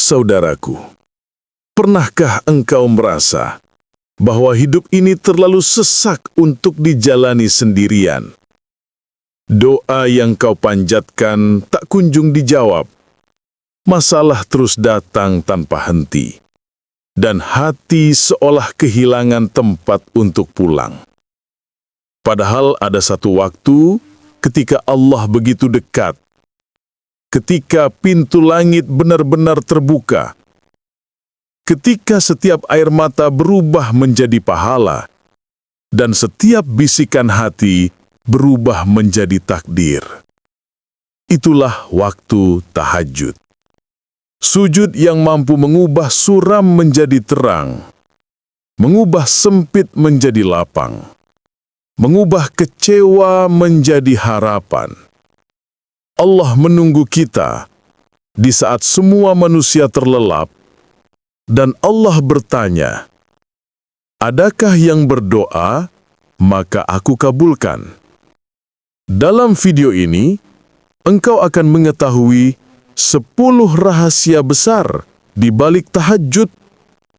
Saudaraku, pernahkah engkau merasa bahwa hidup ini terlalu sesak untuk dijalani sendirian? Doa yang kau panjatkan tak kunjung dijawab. Masalah terus datang tanpa henti, dan hati seolah kehilangan tempat untuk pulang. Padahal ada satu waktu ketika Allah begitu dekat, ketika pintu langit benar-benar terbuka, ketika setiap air mata berubah menjadi pahala, dan setiap bisikan hati berubah menjadi takdir. Itulah waktu tahajud. Sujud yang mampu mengubah suram menjadi terang, mengubah sempit menjadi lapang, mengubah kecewa menjadi harapan. Allah menunggu kita di saat semua manusia terlelap, dan Allah bertanya, "Adakah yang berdoa, maka aku kabulkan." Dalam video ini, engkau akan mengetahui 10 rahasia besar di balik tahajud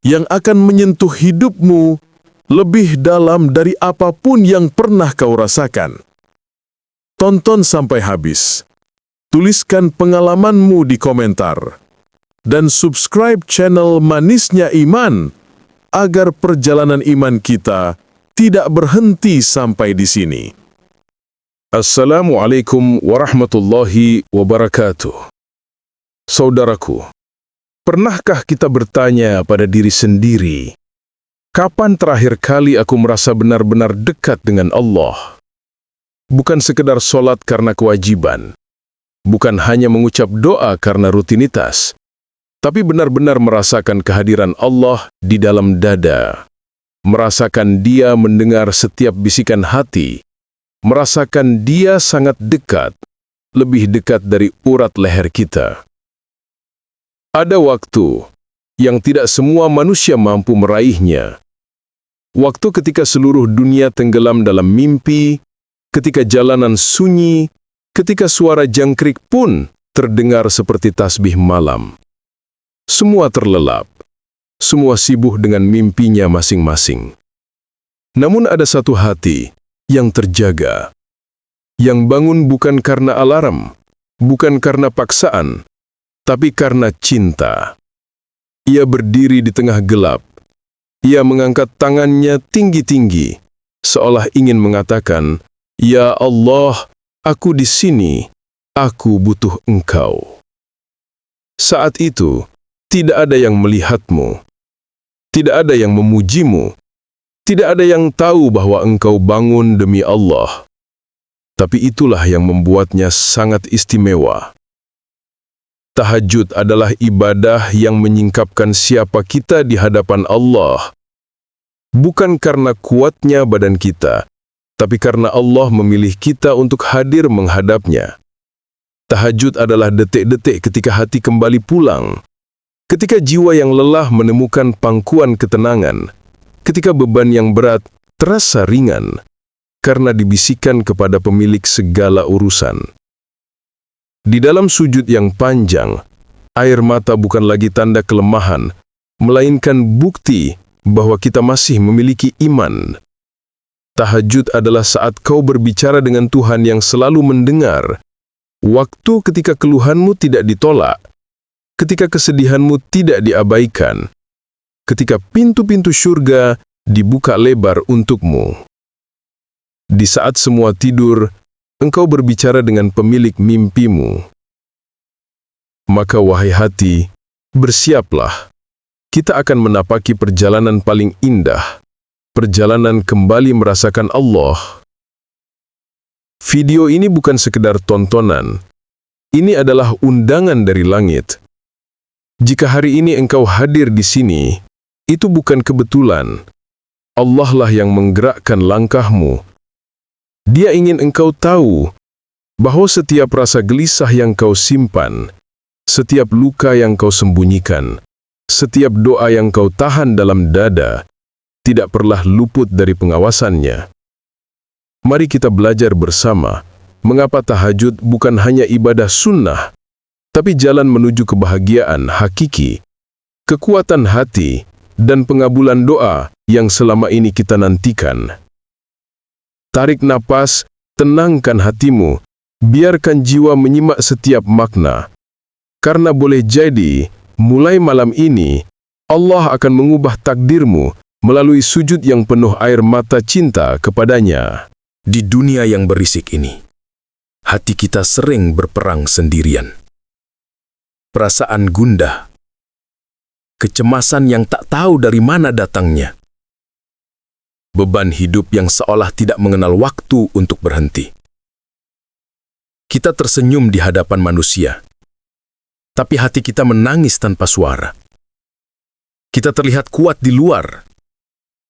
yang akan menyentuh hidupmu lebih dalam dari apapun yang pernah kau rasakan. Tonton sampai habis. Tuliskan pengalamanmu di komentar. Dan subscribe channel Manisnya Iman agar perjalanan iman kita tidak berhenti sampai di sini. Assalamualaikum warahmatullahi wabarakatuh. Saudaraku, pernahkah kita bertanya pada diri sendiri, kapan terakhir kali aku merasa benar-benar dekat dengan Allah? Bukan sekedar sholat karena kewajiban, bukan hanya mengucap doa karena rutinitas, tapi benar-benar merasakan kehadiran Allah di dalam dada, merasakan Dia mendengar setiap bisikan hati, merasakan Dia sangat dekat, lebih dekat dari urat leher kita. Ada waktu yang tidak semua manusia mampu meraihnya. Waktu ketika seluruh dunia tenggelam dalam mimpi, ketika jalanan sunyi, ketika suara jangkrik pun terdengar seperti tasbih malam. Semua terlelap, semua sibuk dengan mimpinya masing-masing. Namun ada satu hati yang terjaga, yang bangun bukan karena alarm, bukan karena paksaan, tapi karena cinta. Ia berdiri di tengah gelap. Ia mengangkat tangannya tinggi-tinggi, seolah ingin mengatakan, "Ya Allah, aku di sini, aku butuh Engkau." Saat itu, tidak ada yang melihatmu, tidak ada yang memujimu, tidak ada yang tahu bahwa engkau bangun demi Allah. Tapi itulah yang membuatnya sangat istimewa. Tahajud adalah ibadah yang menyingkapkan siapa kita di hadapan Allah. Bukan karena kuatnya badan kita, tapi karena Allah memilih kita untuk hadir menghadapnya. Tahajud adalah detik-detik ketika hati kembali pulang, ketika jiwa yang lelah menemukan pangkuan ketenangan, ketika beban yang berat terasa ringan, karena dibisikkan kepada pemilik segala urusan. Di dalam sujud yang panjang, air mata bukan lagi tanda kelemahan, melainkan bukti bahwa kita masih memiliki iman. Tahajud adalah saat kau berbicara dengan Tuhan yang selalu mendengar, waktu ketika keluhanmu tidak ditolak, ketika kesedihanmu tidak diabaikan, ketika pintu-pintu surga dibuka lebar untukmu. Di saat semua tidur, engkau berbicara dengan pemilik mimpimu. Maka wahai hati, bersiaplah. Kita akan menapaki perjalanan paling indah, perjalanan kembali merasakan Allah. Video ini bukan sekedar tontonan. Ini adalah undangan dari langit. Jika hari ini engkau hadir di sini, itu bukan kebetulan. Allah lah yang menggerakkan langkahmu. Dia ingin engkau tahu bahwa setiap rasa gelisah yang kau simpan, setiap luka yang kau sembunyikan, setiap doa yang kau tahan dalam dada, tidak pernah luput dari pengawasannya. Mari kita belajar bersama, mengapa tahajud bukan hanya ibadah sunnah, Tapi jalan menuju kebahagiaan hakiki, kekuatan hati, dan pengabulan doa yang selama ini kita nantikan. Tarik napas, tenangkan hatimu, biarkan jiwa menyimak setiap makna. Karena boleh jadi, mulai malam ini, Allah akan mengubah takdirmu melalui sujud yang penuh air mata cinta kepadanya. Di dunia yang berisik ini, hati kita sering berperang sendirian. Perasaan gundah, kecemasan yang tak tahu dari mana datangnya, beban hidup yang seolah tidak mengenal waktu untuk berhenti. Kita tersenyum di hadapan manusia, tapi hati kita menangis tanpa suara. Kita terlihat kuat di luar,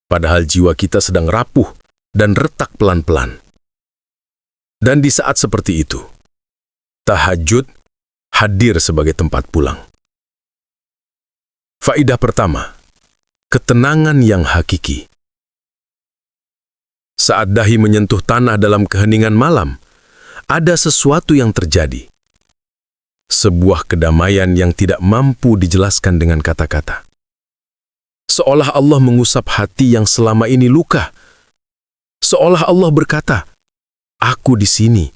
padahal jiwa kita sedang rapuh dan retak pelan-pelan. Dan di saat seperti itu, tahajud hadir sebagai tempat pulang. Faedah pertama, ketenangan yang hakiki. Saat dahi menyentuh tanah dalam keheningan malam, ada sesuatu yang terjadi. Sebuah kedamaian yang tidak mampu dijelaskan dengan kata-kata. Seolah Allah mengusap hati yang selama ini luka. Seolah Allah berkata, "Aku di sini,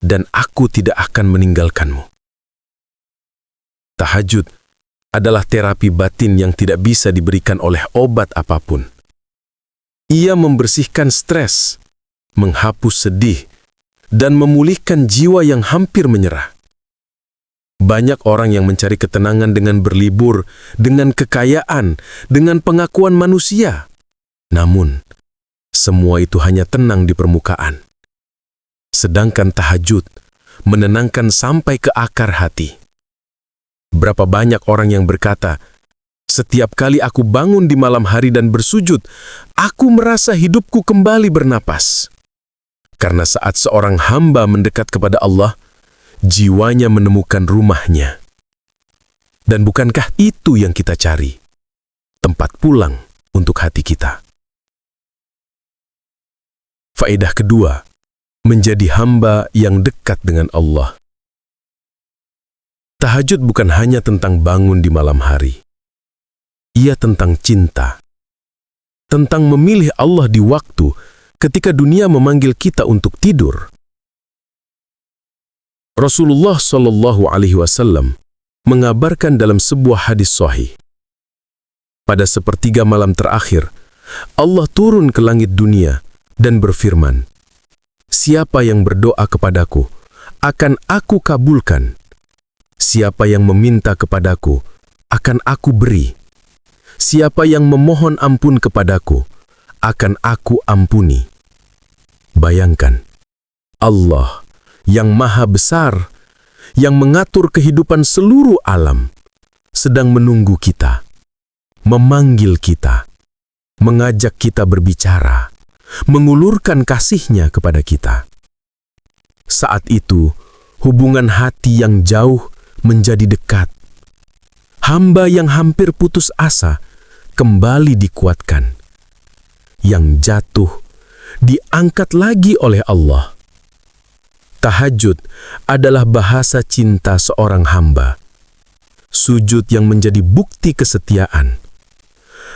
dan aku tidak akan meninggalkanmu." Tahajud adalah terapi batin yang tidak bisa diberikan oleh obat apapun. Ia membersihkan stres, menghapus sedih, dan memulihkan jiwa yang hampir menyerah. Banyak orang yang mencari ketenangan dengan berlibur, dengan kekayaan, dengan pengakuan manusia. Namun, semua itu hanya tenang di permukaan. Sedangkan tahajud menenangkan sampai ke akar hati. Berapa banyak orang yang berkata, "Setiap kali aku bangun di malam hari dan bersujud, aku merasa hidupku kembali bernapas." Karena saat seorang hamba mendekat kepada Allah, jiwanya menemukan rumahnya. Dan bukankah itu yang kita cari? Tempat pulang untuk hati kita. Faedah kedua, menjadi hamba yang dekat dengan Allah. Tahajud bukan hanya tentang bangun di malam hari. Ia tentang cinta. Tentang memilih Allah di waktu ketika dunia memanggil kita untuk tidur. Rasulullah SAW mengabarkan dalam sebuah hadis sahih. Pada sepertiga malam terakhir, Allah turun ke langit dunia dan berfirman, "Siapa yang berdoa kepadaku, akan aku kabulkan. Siapa yang meminta kepadaku, akan aku beri. Siapa yang memohon ampun kepadaku, akan aku ampuni." Bayangkan, Allah yang maha besar, yang mengatur kehidupan seluruh alam, sedang menunggu kita, memanggil kita, mengajak kita berbicara, mengulurkan kasih-Nya kepada kita. Saat itu, hubungan hati yang jauh menjadi dekat. Hamba yang hampir putus asa kembali dikuatkan. Yang jatuh diangkat lagi oleh Allah. Tahajud adalah bahasa cinta seorang hamba. Sujud yang menjadi bukti kesetiaan.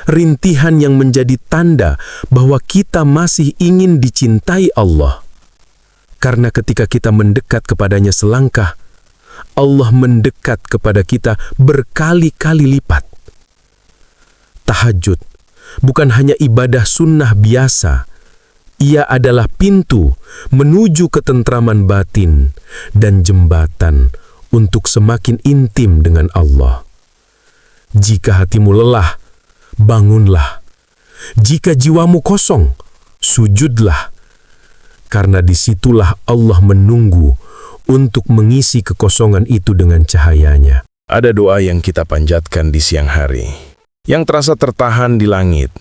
Rintihan yang menjadi tanda bahwa kita masih ingin dicintai Allah. Karena ketika kita mendekat kepadanya selangkah, Allah mendekat kepada kita berkali-kali lipat. Tahajud bukan hanya ibadah sunnah biasa. Ia adalah pintu menuju ketentraman batin dan jembatan untuk semakin intim dengan Allah. Jika hatimu lelah, bangunlah. Jika jiwamu kosong, sujudlah. Karena disitulah Allah menunggu untuk mengisi kekosongan itu dengan cahayanya. Ada doa yang kita panjatkan di siang hari, yang terasa tertahan di langit.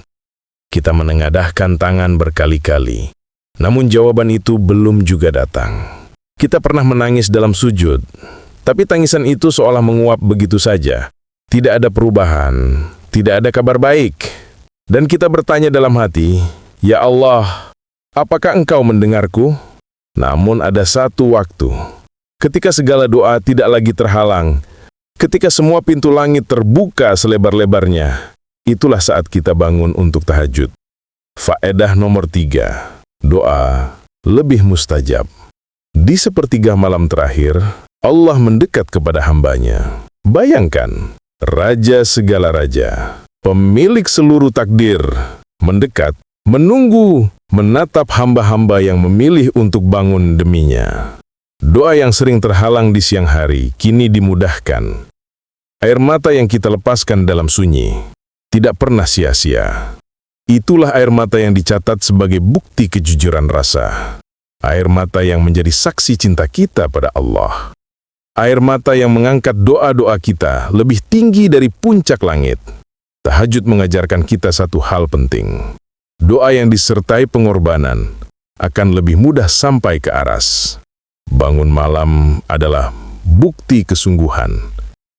Kita menengadahkan tangan berkali-kali, namun jawaban itu belum juga datang. Kita pernah menangis dalam sujud, tapi tangisan itu seolah menguap begitu saja. Tidak ada perubahan, tidak ada kabar baik. Dan kita bertanya dalam hati, "Ya Allah, apakah Engkau mendengarku?" Namun ada satu waktu, Ketika segala doa tidak lagi terhalang, ketika semua pintu langit terbuka selebar-lebarnya, itulah saat kita bangun untuk tahajud. Faedah nomor 3, doa lebih mustajab. Di sepertiga malam terakhir, Allah mendekat kepada hambanya. Bayangkan, Raja segala raja, pemilik seluruh takdir, mendekat, menunggu, menatap hamba-hamba yang memilih untuk bangun deminya. Doa yang sering terhalang di siang hari kini dimudahkan. Air mata yang kita lepaskan dalam sunyi tidak pernah sia-sia. Itulah air mata yang dicatat sebagai bukti kejujuran rasa. Air mata yang menjadi saksi cinta kita pada Allah. Air mata yang mengangkat doa-doa kita lebih tinggi dari puncak langit. Tahajud mengajarkan kita satu hal penting. Doa yang disertai pengorbanan akan lebih mudah sampai ke aras. Bangun malam adalah bukti kesungguhan.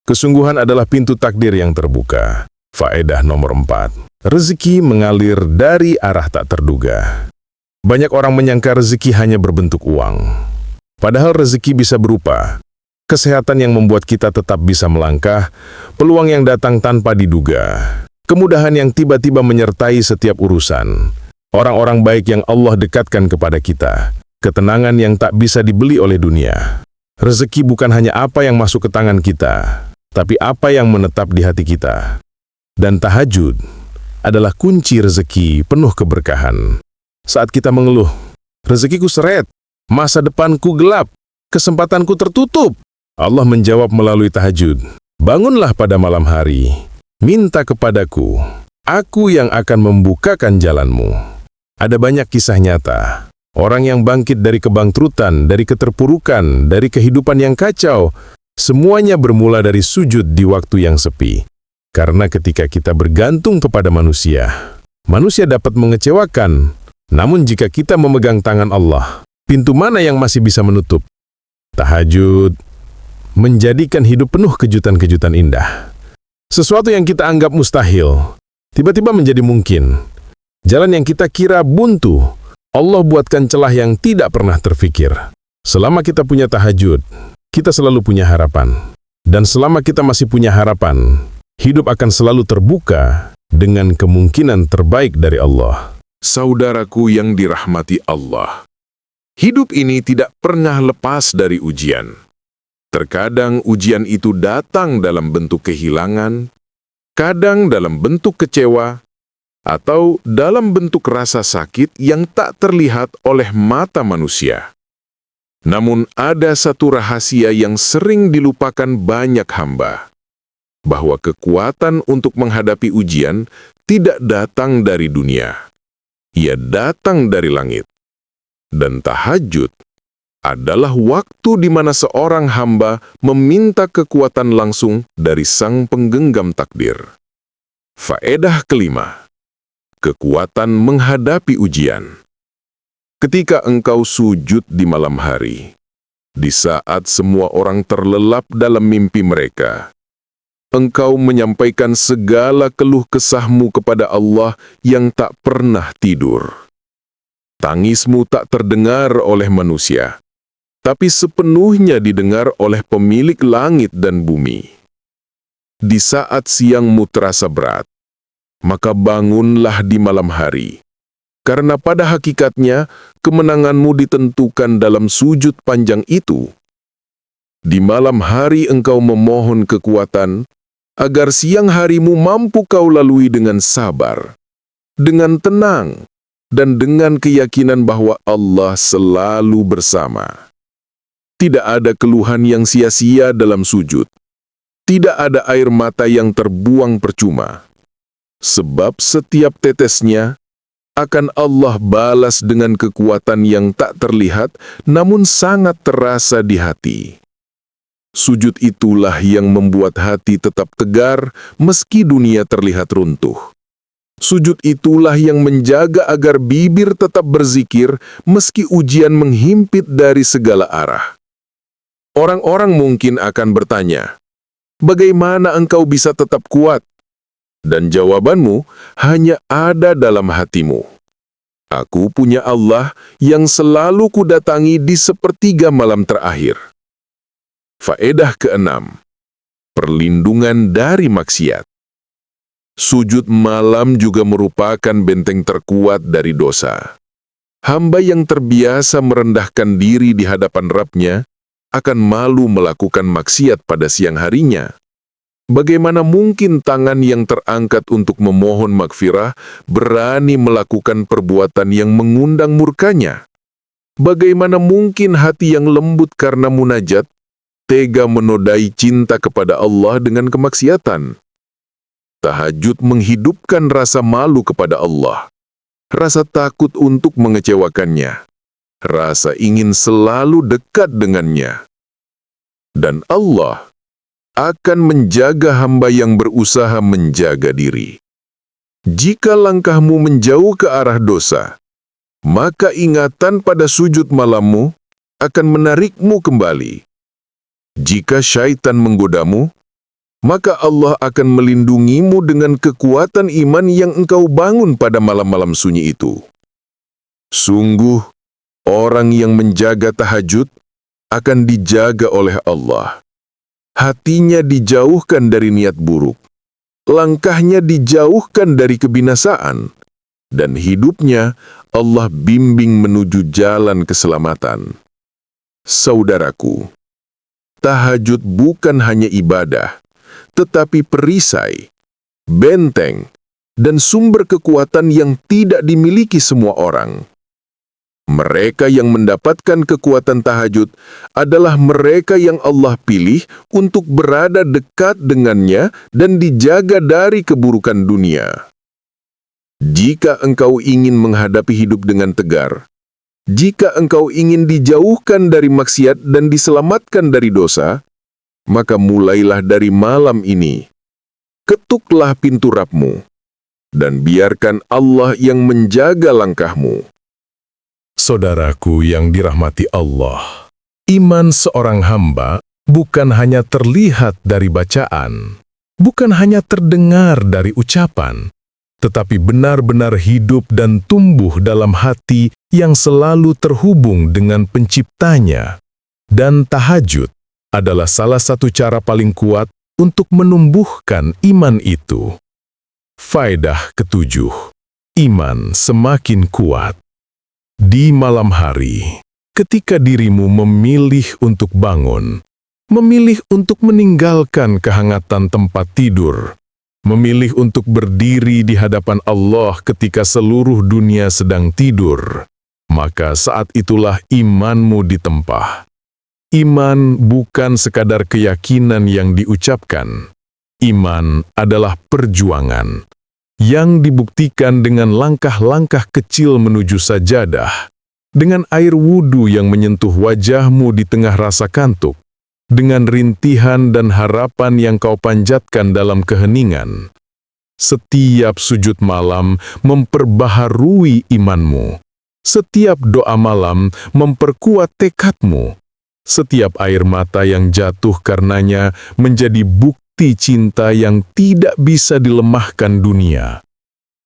Kesungguhan adalah pintu takdir yang terbuka. Faedah nomor 4. Rezeki mengalir dari arah tak terduga. Banyak orang menyangka rezeki hanya berbentuk uang. Padahal rezeki bisa berupa kesehatan yang membuat kita tetap bisa melangkah, peluang yang datang tanpa diduga, kemudahan yang tiba-tiba menyertai setiap urusan, orang-orang baik yang Allah dekatkan kepada kita, ketenangan yang tak bisa dibeli oleh dunia. Rezeki bukan hanya apa yang masuk ke tangan kita, tapi apa yang menetap di hati kita. Dan tahajud adalah kunci rezeki penuh keberkahan. Saat kita mengeluh, rezekiku seret, masa depanku gelap, kesempatanku tertutup, Allah menjawab melalui tahajud. Bangunlah pada malam hari, minta kepadaku, aku yang akan membukakan jalanmu. Ada banyak kisah nyata. Orang yang bangkit dari kebangkrutan, dari keterpurukan, dari kehidupan yang kacau, semuanya bermula dari sujud di waktu yang sepi. Karena ketika kita bergantung kepada manusia, manusia dapat mengecewakan. Namun jika kita memegang tangan Allah, pintu mana yang masih bisa menutup? Tahajud menjadikan hidup penuh kejutan-kejutan indah. Sesuatu yang kita anggap mustahil, tiba-tiba menjadi mungkin. Jalan yang kita kira buntu, Allah buatkan celah yang tidak pernah terfikir. Selama kita punya tahajud, kita selalu punya harapan. Dan selama kita masih punya harapan, hidup akan selalu terbuka dengan kemungkinan terbaik dari Allah. Saudaraku yang dirahmati Allah, hidup ini tidak pernah lepas dari ujian. Terkadang ujian itu datang dalam bentuk kehilangan, kadang dalam bentuk kecewa, atau dalam bentuk rasa sakit yang tak terlihat oleh mata manusia. Namun ada satu rahasia yang sering dilupakan banyak hamba, bahwa kekuatan untuk menghadapi ujian tidak datang dari dunia. Ia datang dari langit. Dan tahajud adalah waktu di mana seorang hamba meminta kekuatan langsung dari Sang Penggenggam takdir. Faedah kelima, kekuatan menghadapi ujian. Ketika engkau sujud di malam hari, di saat semua orang terlelap dalam mimpi mereka, engkau menyampaikan segala keluh kesahmu kepada Allah yang tak pernah tidur. Tangismu tak terdengar oleh manusia, tapi sepenuhnya didengar oleh pemilik langit dan bumi. Di saat siangmu terasa berat, maka bangunlah di malam hari. Karena pada hakikatnya, kemenanganmu ditentukan dalam sujud panjang itu. Di malam hari engkau memohon kekuatan, agar siang harimu mampu kau lalui dengan sabar, dengan tenang, dan dengan keyakinan bahwa Allah selalu bersama. Tidak ada keluhan yang sia-sia dalam sujud. Tidak ada air mata yang terbuang percuma. Sebab setiap tetesnya akan Allah balas dengan kekuatan yang tak terlihat, namun sangat terasa di hati. Sujud itulah yang membuat hati tetap tegar meski dunia terlihat runtuh. Sujud itulah yang menjaga agar bibir tetap berzikir meski ujian menghimpit dari segala arah. Orang-orang mungkin akan bertanya, bagaimana engkau bisa tetap kuat? Dan jawabanmu hanya ada dalam hatimu. Aku punya Allah yang selalu kudatangi di sepertiga malam terakhir. Faedah keenam, perlindungan dari maksiat. Sujud malam juga merupakan benteng terkuat dari dosa. Hamba yang terbiasa merendahkan diri di hadapan Rabb-Nya akan malu melakukan maksiat pada siang harinya. Bagaimana mungkin tangan yang terangkat untuk memohon magfirah berani melakukan perbuatan yang mengundang murkanya? Bagaimana mungkin hati yang lembut karena munajat tega menodai cinta kepada Allah dengan kemaksiatan? Tahajud menghidupkan rasa malu kepada Allah, rasa takut untuk mengecewakannya, rasa ingin selalu dekat dengannya. Dan Allah akan menjaga hamba yang berusaha menjaga diri. Jika langkahmu menjauh ke arah dosa, maka ingatan pada sujud malammu akan menarikmu kembali. Jika syaitan menggodamu, maka Allah akan melindungimu dengan kekuatan iman yang engkau bangun pada malam-malam sunyi itu. Sungguh, orang yang menjaga tahajud akan dijaga oleh Allah. Hatinya dijauhkan dari niat buruk, langkahnya dijauhkan dari kebinasaan, dan hidupnya Allah bimbing menuju jalan keselamatan. Saudaraku, tahajud bukan hanya ibadah, tetapi perisai, benteng, dan sumber kekuatan yang tidak dimiliki semua orang. Mereka yang mendapatkan kekuatan tahajud adalah mereka yang Allah pilih untuk berada dekat dengannya dan dijaga dari keburukan dunia. Jika engkau ingin menghadapi hidup dengan tegar, jika engkau ingin dijauhkan dari maksiat dan diselamatkan dari dosa, maka mulailah dari malam ini. Ketuklah pintu Rabb-Mu, dan biarkan Allah yang menjaga langkahmu. Saudaraku yang dirahmati Allah, iman seorang hamba bukan hanya terlihat dari bacaan, bukan hanya terdengar dari ucapan, tetapi benar-benar hidup dan tumbuh dalam hati yang selalu terhubung dengan Penciptanya. Dan tahajud adalah salah satu cara paling kuat untuk menumbuhkan iman itu. Faedah ketujuh, iman semakin kuat. Di malam hari, ketika dirimu memilih untuk bangun, memilih untuk meninggalkan kehangatan tempat tidur, memilih untuk berdiri di hadapan Allah ketika seluruh dunia sedang tidur, maka saat itulah imanmu ditempah. Iman bukan sekadar keyakinan yang diucapkan. Iman adalah perjuangan yang dibuktikan dengan langkah-langkah kecil menuju sajadah, dengan air wudhu yang menyentuh wajahmu di tengah rasa kantuk, dengan rintihan dan harapan yang kau panjatkan dalam keheningan. Setiap sujud malam memperbaharui imanmu. Setiap doa malam memperkuat tekadmu. Setiap air mata yang jatuh karenanya menjadi bukti cinta yang tidak bisa dilemahkan dunia.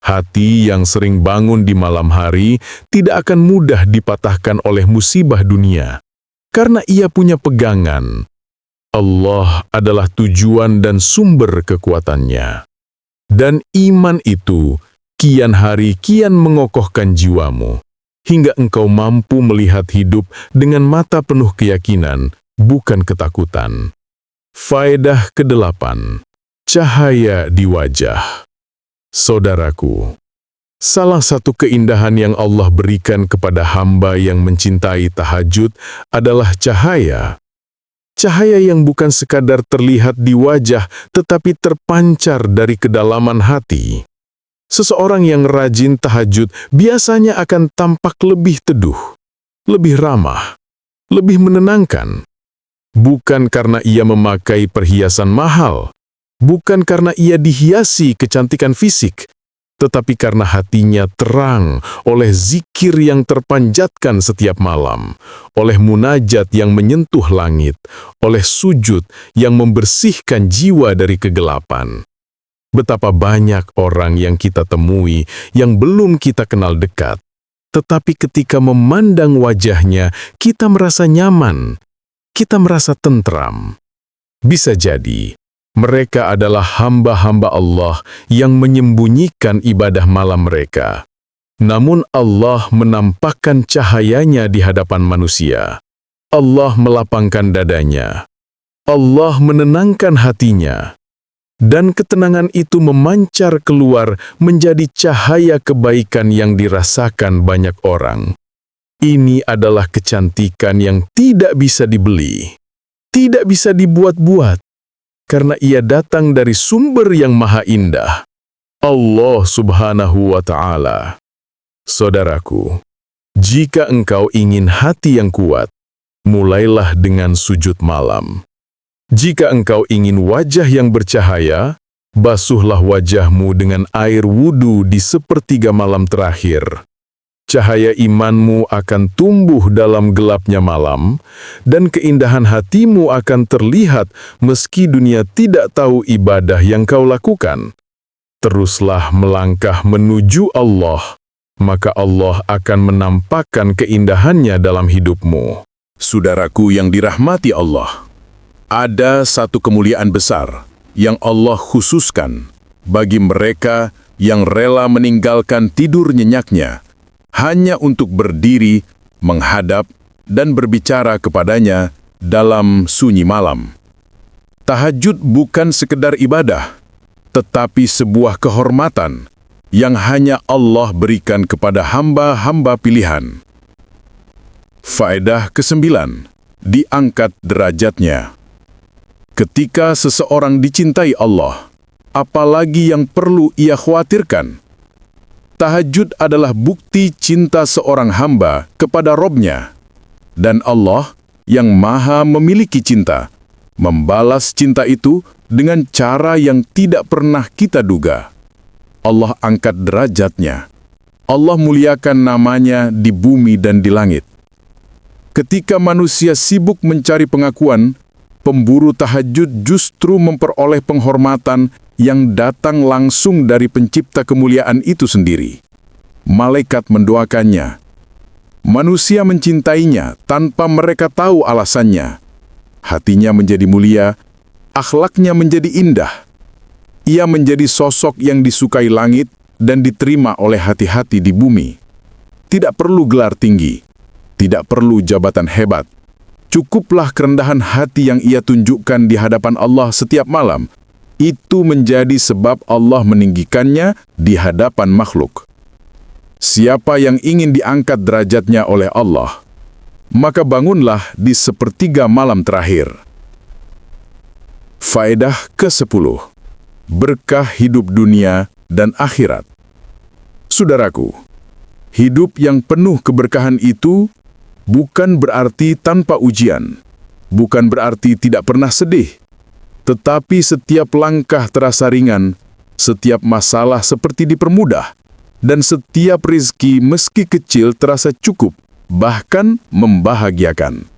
Hati yang sering bangun di malam hari tidak akan mudah dipatahkan oleh musibah dunia, karena ia punya pegangan. Allah adalah tujuan dan sumber kekuatannya. Dan iman itu kian hari kian mengokohkan jiwamu, hingga engkau mampu melihat hidup dengan mata penuh keyakinan, bukan ketakutan. Faedah ke-8, cahaya di wajah. Saudaraku, salah satu keindahan yang Allah berikan kepada hamba yang mencintai tahajud adalah cahaya. Cahaya yang bukan sekadar terlihat di wajah, tetapi terpancar dari kedalaman hati. Seseorang yang rajin tahajud biasanya akan tampak lebih teduh, lebih ramah, lebih menenangkan. Bukan karena ia memakai perhiasan mahal, bukan karena ia dihiasi kecantikan fisik, tetapi karena hatinya terang oleh zikir yang terpanjatkan setiap malam, oleh munajat yang menyentuh langit, oleh sujud yang membersihkan jiwa dari kegelapan. Betapa banyak orang yang kita temui yang belum kita kenal dekat, tetapi ketika memandang wajahnya, kita merasa nyaman. kita merasa tentram. Bisa jadi, mereka adalah hamba-hamba Allah yang menyembunyikan ibadah malam mereka. Namun Allah menampakkan cahayanya di hadapan manusia. Allah melapangkan dadanya. Allah menenangkan hatinya. Dan ketenangan itu memancar keluar menjadi cahaya kebaikan yang dirasakan banyak orang. Ini adalah kecantikan yang tidak bisa dibeli, tidak bisa dibuat-buat, karena ia datang dari sumber yang maha indah, Allah Subhanahu wa Ta'ala. Saudaraku, jika engkau ingin hati yang kuat, mulailah dengan sujud malam. Jika engkau ingin wajah yang bercahaya, basuhlah wajahmu dengan air wudu di sepertiga malam terakhir. Cahaya imanmu akan tumbuh dalam gelapnya malam, dan keindahan hatimu akan terlihat meski dunia tidak tahu ibadah yang kau lakukan. Teruslah melangkah menuju Allah, maka Allah akan menampakkan keindahannya dalam hidupmu. Saudaraku yang dirahmati Allah, ada satu kemuliaan besar yang Allah khususkan bagi mereka yang rela meninggalkan tidur nyenyaknya hanya untuk berdiri, menghadap, dan berbicara kepadanya dalam sunyi malam. Tahajud bukan sekedar ibadah, tetapi sebuah kehormatan yang hanya Allah berikan kepada hamba-hamba pilihan. Faedah ke-9, diangkat derajatnya. Ketika seseorang dicintai Allah, apalagi yang perlu ia khawatirkan? Tahajud adalah bukti cinta seorang hamba kepada Robnya. Dan Allah yang maha memiliki cinta, membalas cinta itu dengan cara yang tidak pernah kita duga. Allah angkat derajatnya. Allah muliakan namanya di bumi dan di langit. Ketika manusia sibuk mencari pengakuan, pemburu tahajud justru memperoleh penghormatan yang datang langsung dari pencipta kemuliaan itu sendiri. Malaikat mendoakannya. Manusia mencintainya tanpa mereka tahu alasannya. Hatinya menjadi mulia, akhlaknya menjadi indah. Ia menjadi sosok yang disukai langit dan diterima oleh hati-hati di bumi. Tidak perlu gelar tinggi, tidak perlu jabatan hebat. Cukuplah kerendahan hati yang ia tunjukkan di hadapan Allah setiap malam. Itu menjadi sebab Allah meninggikannya di hadapan makhluk. Siapa yang ingin diangkat derajatnya oleh Allah, maka bangunlah di sepertiga malam terakhir. Faedah ke-10, berkah hidup dunia dan akhirat. Saudaraku, hidup yang penuh keberkahan itu bukan berarti tanpa ujian, bukan berarti tidak pernah sedih. Tetapi setiap langkah terasa ringan, setiap masalah seperti dipermudah, dan setiap rizki meski kecil terasa cukup, bahkan membahagiakan.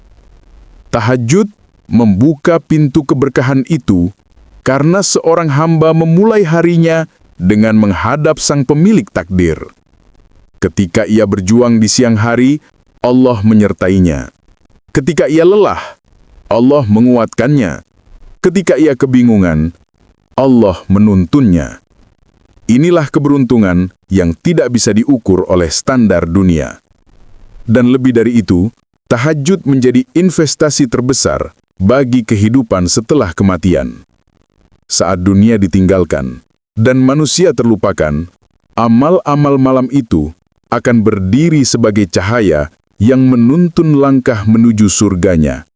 Tahajud membuka pintu keberkahan itu karena seorang hamba memulai harinya dengan menghadap sang pemilik takdir. Ketika ia berjuang di siang hari, Allah menyertainya. Ketika ia lelah, Allah menguatkannya. Ketika ia kebingungan, Allah menuntunnya. Inilah keberuntungan yang tidak bisa diukur oleh standar dunia. Dan lebih dari itu, tahajud menjadi investasi terbesar bagi kehidupan setelah kematian. Saat dunia ditinggalkan dan manusia terlupakan, amal-amal malam itu akan berdiri sebagai cahaya yang menuntun langkah menuju surganya.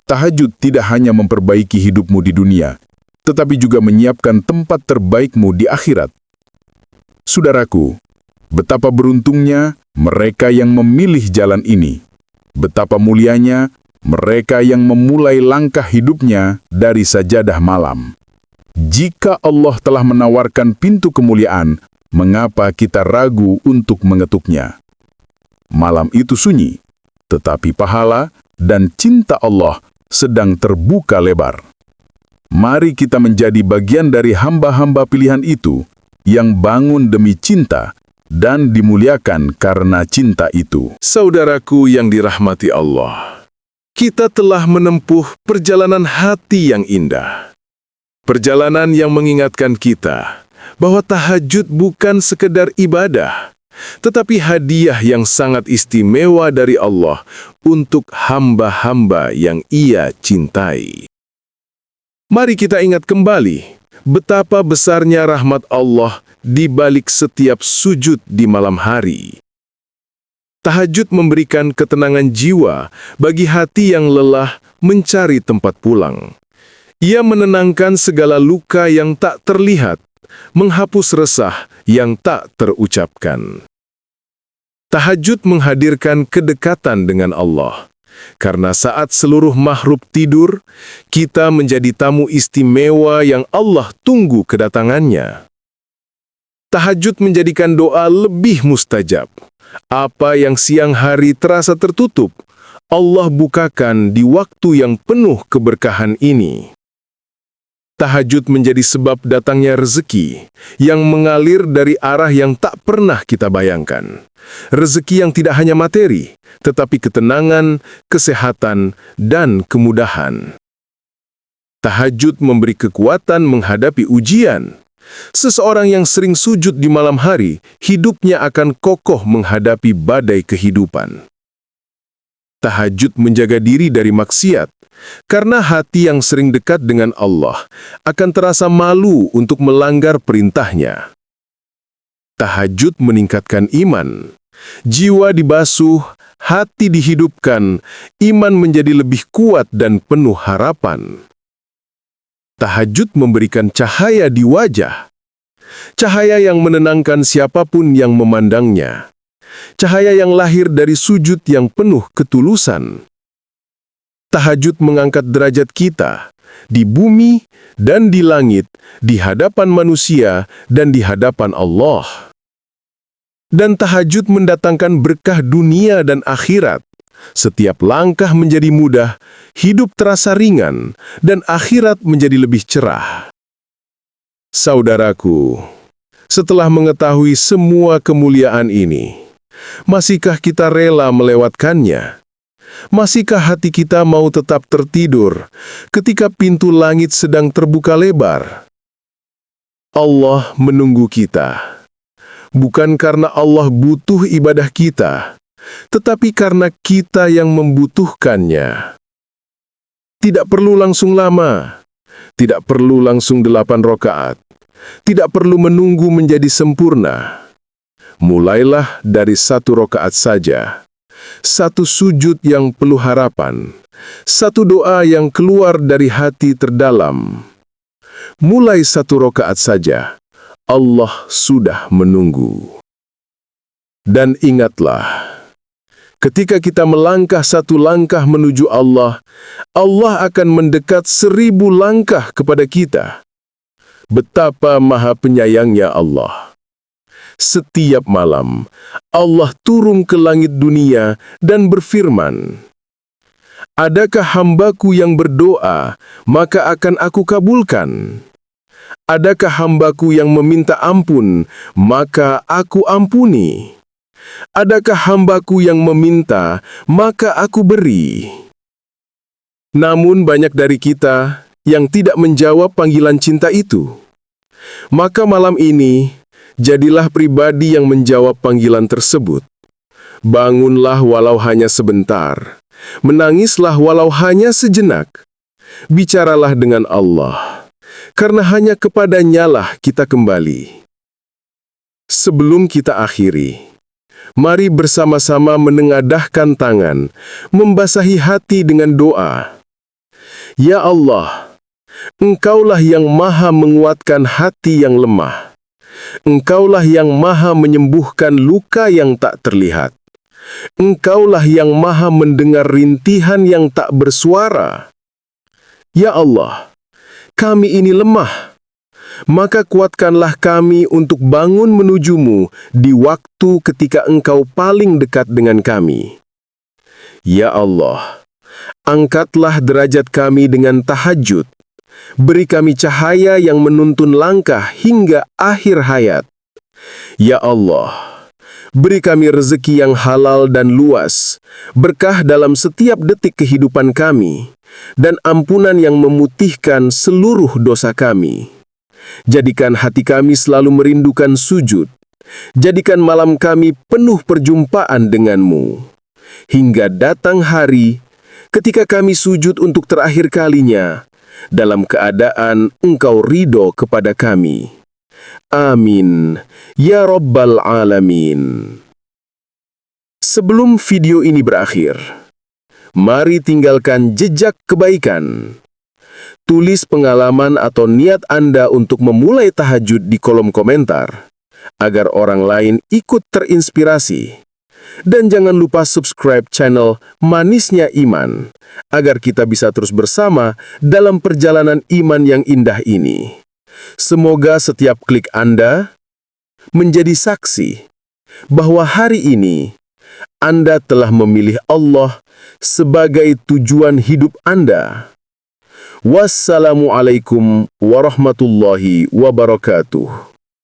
Tahajud tidak hanya memperbaiki hidupmu di dunia, tetapi juga menyiapkan tempat terbaikmu di akhirat. Saudaraku, betapa beruntungnya mereka yang memilih jalan ini. Betapa mulianya mereka yang memulai langkah hidupnya dari sajadah malam. Jika Allah telah menawarkan pintu kemuliaan, mengapa kita ragu untuk mengetuknya? Malam itu sunyi, tetapi pahala dan cinta Allah sedang terbuka lebar. Mari kita menjadi bagian dari hamba-hamba pilihan itu yang bangun demi cinta dan dimuliakan karena cinta itu. Saudaraku yang dirahmati Allah, kita telah menempuh perjalanan hati yang indah. Perjalanan yang mengingatkan kita bahwa tahajud bukan sekedar ibadah, tetapi hadiah yang sangat istimewa dari Allah untuk hamba-hamba yang Ia cintai. Mari kita ingat kembali betapa besarnya rahmat Allah di balik setiap sujud di malam hari. Tahajud memberikan ketenangan jiwa bagi hati yang lelah mencari tempat pulang. Ia menenangkan segala luka yang tak terlihat, menghapus resah yang tak terucapkan. Tahajud menghadirkan kedekatan dengan Allah. Karena saat seluruh makhluk tidur, kita menjadi tamu istimewa yang Allah tunggu kedatangannya. Tahajud menjadikan doa lebih mustajab. Apa yang siang hari terasa tertutup, Allah bukakan di waktu yang penuh keberkahan ini. Tahajud menjadi sebab datangnya rezeki yang mengalir dari arah yang tak pernah kita bayangkan. Rezeki yang tidak hanya materi, tetapi ketenangan, kesehatan, dan kemudahan. Tahajud memberi kekuatan menghadapi ujian. Seseorang yang sering sujud di malam hari, hidupnya akan kokoh menghadapi badai kehidupan. Tahajud menjaga diri dari maksiat, karena hati yang sering dekat dengan Allah akan terasa malu untuk melanggar perintahnya. Tahajud meningkatkan iman. Jiwa dibasuh, hati dihidupkan, iman menjadi lebih kuat dan penuh harapan. Tahajud memberikan cahaya di wajah. Cahaya yang menenangkan siapapun yang memandangnya. Cahaya yang lahir dari sujud yang penuh ketulusan. Tahajud mengangkat derajat kita di bumi dan di langit, di hadapan manusia dan di hadapan Allah. Dan tahajud mendatangkan berkah dunia dan akhirat. Setiap langkah menjadi mudah, hidup terasa ringan, dan akhirat menjadi lebih cerah. Saudaraku, setelah mengetahui semua kemuliaan ini, masihkah kita rela melewatkannya? Masihkah hati kita mau tetap tertidur ketika pintu langit sedang terbuka lebar? Allah menunggu kita. Bukan karena Allah butuh ibadah kita, tetapi karena kita yang membutuhkannya. Tidak perlu langsung lama, tidak perlu langsung 8 rakaat, tidak perlu menunggu menjadi sempurna. Mulailah dari 1 rakaat saja, 1 sujud yang penuh harapan, 1 doa yang keluar dari hati terdalam. Mulai 1 rakaat saja, Allah sudah menunggu. Dan ingatlah, ketika kita melangkah 1 langkah menuju Allah, Allah akan mendekat 1000 langkah kepada kita. Betapa maha penyayangnya Allah. Setiap malam, Allah turun ke langit dunia dan berfirman, "Adakah hambaku yang berdoa, maka akan aku kabulkan? Adakah hambaku yang meminta ampun, maka aku ampuni? Adakah hambaku yang meminta, maka aku beri?" Namun banyak dari kita yang tidak menjawab panggilan cinta itu. Maka malam ini, jadilah pribadi yang menjawab panggilan tersebut. Bangunlah walau hanya sebentar. Menangislah walau hanya sejenak. Bicaralah dengan Allah, karena hanya kepadanya-lah kita kembali. Sebelum kita akhiri, mari bersama-sama menengadahkan tangan, membasahi hati dengan doa. Ya Allah, Engkaulah yang maha menguatkan hati yang lemah. Engkaulah yang maha menyembuhkan luka yang tak terlihat. Engkaulah yang maha mendengar rintihan yang tak bersuara. Ya Allah, kami ini lemah. Maka kuatkanlah kami untuk bangun menujumu di waktu ketika Engkau paling dekat dengan kami. Ya Allah, angkatlah derajat kami dengan tahajud. Beri kami cahaya yang menuntun langkah hingga akhir hayat. Ya Allah, Beri kami rezeki yang halal dan luas, berkah dalam setiap detik kehidupan kami, dan ampunan yang memutihkan seluruh dosa kami. Jadikan hati kami selalu merindukan sujud. Jadikan malam kami penuh perjumpaan denganmu. Hingga datang hari ketika kami sujud untuk terakhir kalinya, dalam keadaan Engkau ridho kepada kami. Amin, ya Rabbal Alamin. Sebelum video ini berakhir, mari tinggalkan jejak kebaikan. Tulis pengalaman atau niat Anda untuk memulai tahajud di kolom komentar, agar orang lain ikut terinspirasi. Dan jangan lupa subscribe channel Manisnya Iman, agar kita bisa terus bersama dalam perjalanan iman yang indah ini. Semoga setiap klik Anda menjadi saksi bahwa hari ini Anda telah memilih Allah sebagai tujuan hidup Anda. Wassalamualaikum warahmatullahi wabarakatuh.